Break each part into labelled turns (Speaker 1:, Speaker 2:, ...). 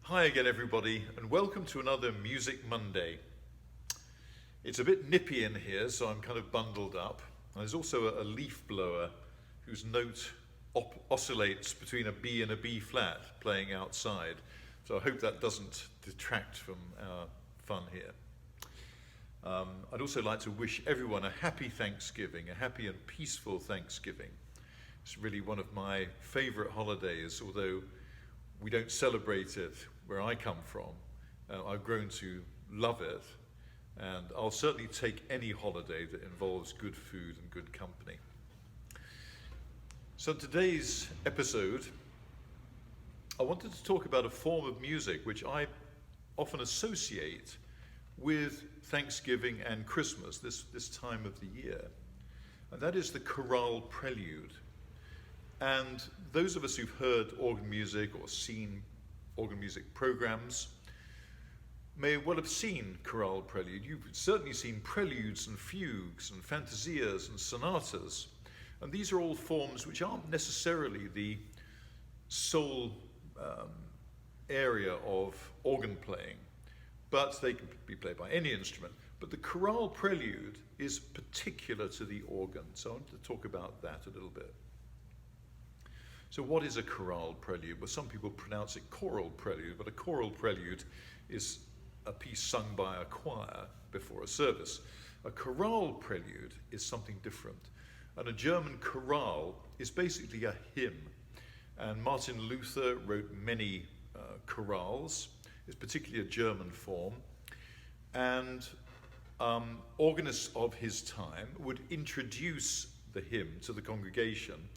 Speaker 1: Hi again everybody, and welcome to another Music Monday. It's a bit nippy in here, so I'm kind of bundled up. And there's also a leaf blower whose note oscillates between a B and a B flat playing outside. So I hope that doesn't detract from our fun here. I'd also like to wish everyone a happy Thanksgiving, a happy and peaceful Thanksgiving. It's really one of my favorite holidays, although we don't celebrate it where I come from. I've grown to love it, and I'll certainly take any holiday that involves good food and good company. So today's episode, I wanted to talk about a form of music which I often associate with Thanksgiving and Christmas, this time of the year, and that is the chorale prelude. And those of us who've heard organ music or seen organ music programs may well have seen chorale prelude. You've certainly seen preludes and fugues and fantasias and sonatas. And these are all forms which aren't necessarily the sole area of organ playing, but they can be played by any instrument. But the chorale prelude is particular to the organ. So I want to talk about that a little bit. So what is a chorale prelude? Well, some people pronounce it choral prelude, but a choral prelude is a piece sung by a choir before a service. A chorale prelude is something different. And a German chorale is basically a hymn. And Martin Luther wrote many chorales. It's particularly a German form. And organists of his time would introduce the hymn to the congregation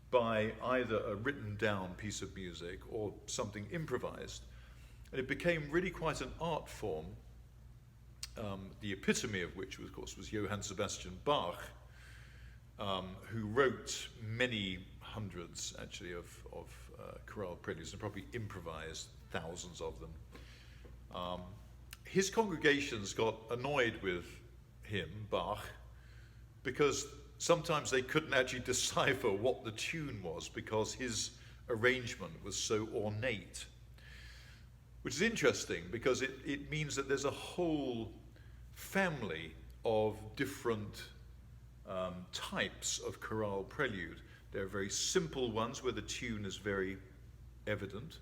Speaker 1: by either a written down piece of music or something improvised. And it became really quite an art form, the epitome of which, of course, was Johann Sebastian Bach, who wrote many hundreds, actually, of chorale preludes and probably improvised thousands of them. His congregations got annoyed with him, Bach, because sometimes they couldn't actually decipher what the tune was because his arrangement was so ornate. Which is interesting because it means that there's a whole family of different types of chorale prelude. There are very simple ones where the tune is very evident.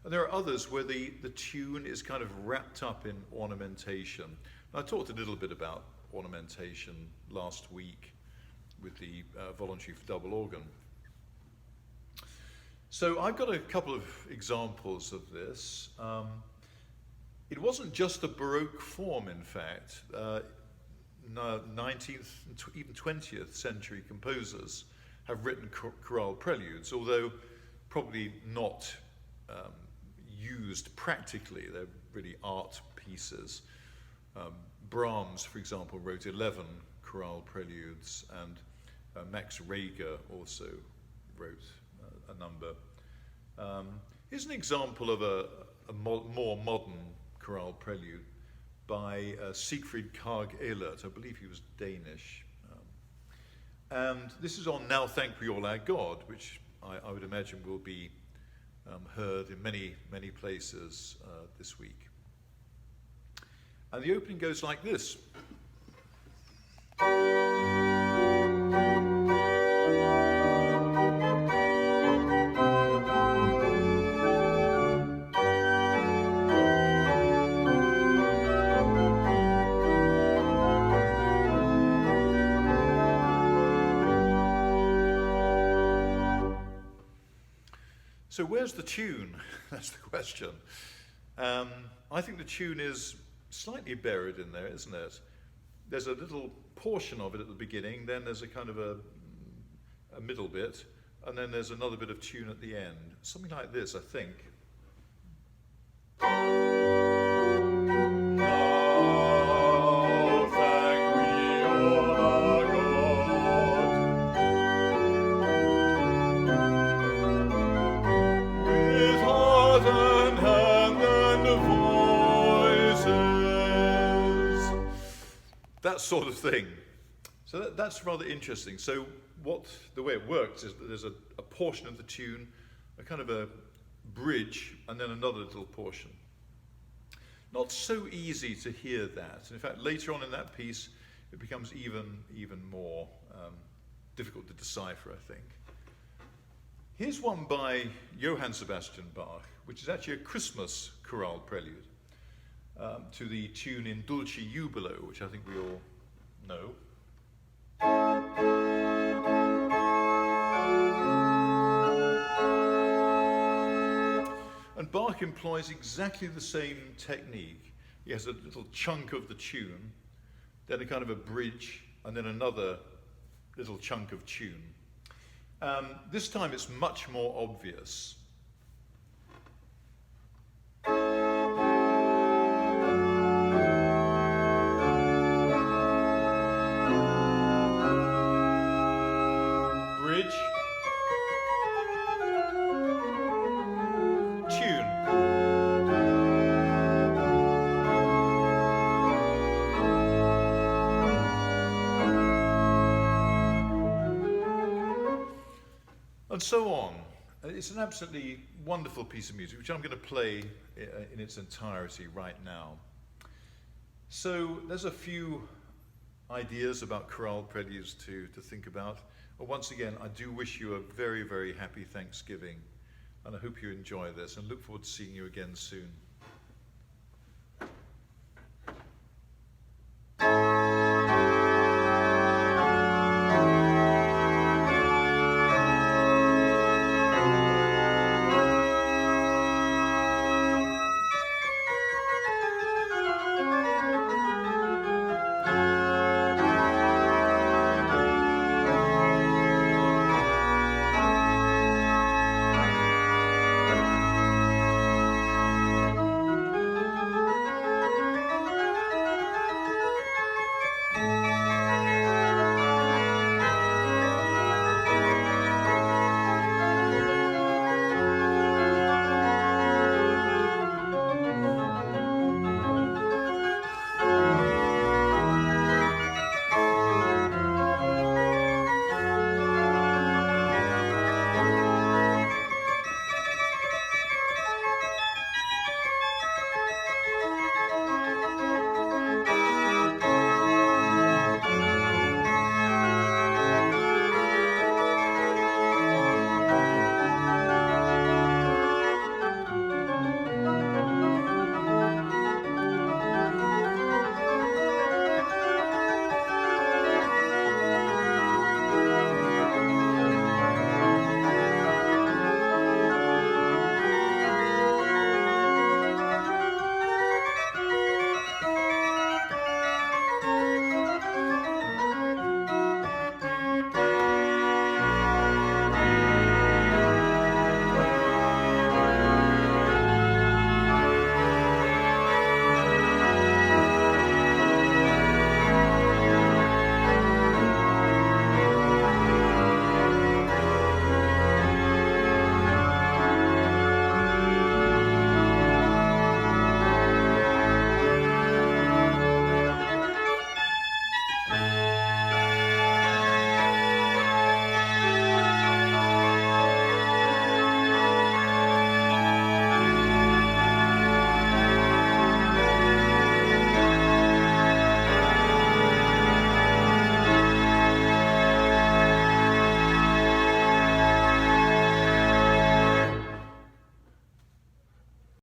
Speaker 1: And there are others where the tune is kind of wrapped up in ornamentation. And I talked a little bit about ornamentation last week with the voluntary for double organ. So I've got a couple of examples of this. It wasn't just a Baroque form, in fact. 19th and even 20th century composers have written chorale preludes, although probably not used practically. They're really art pieces. Brahms, for example, wrote 11 chorale preludes, and Max Reger also wrote a number. Here's an example of a more modern chorale prelude by Siegfried Karg Ehlert. I believe he was Danish. And this is on Now Thank We All Our God, which I would imagine will be heard in many, many places this week. And the opening goes like this. So where's the tune? That's the question. I think the tune is slightly buried in there, isn't it? There's a little portion of it at the beginning, then there's a kind of a middle bit, and then there's another bit of tune at the end. Something like this, I think. That sort of thing. So that's rather interesting. So the way it works is that there's a portion of the tune, a kind of a bridge and then another little portion. Not so easy to hear that. And in fact, later on in that piece, it becomes even more difficult to decipher, I think. Here's one by Johann Sebastian Bach, which is actually a Christmas chorale prelude to the tune in Dulci Jubilo, which I think we all know. And Bach employs exactly the same technique. He has a little chunk of the tune, then a kind of a bridge, and then another little chunk of tune. This time it's much more obvious. Bridge, tune. And so on. It's an absolutely wonderful piece of music, which I'm going to play in its entirety right now. So there's a few ideas about chorale preludes to think about. But once again, I do wish you a very, very happy Thanksgiving, and I hope you enjoy this, and look forward to seeing you again soon.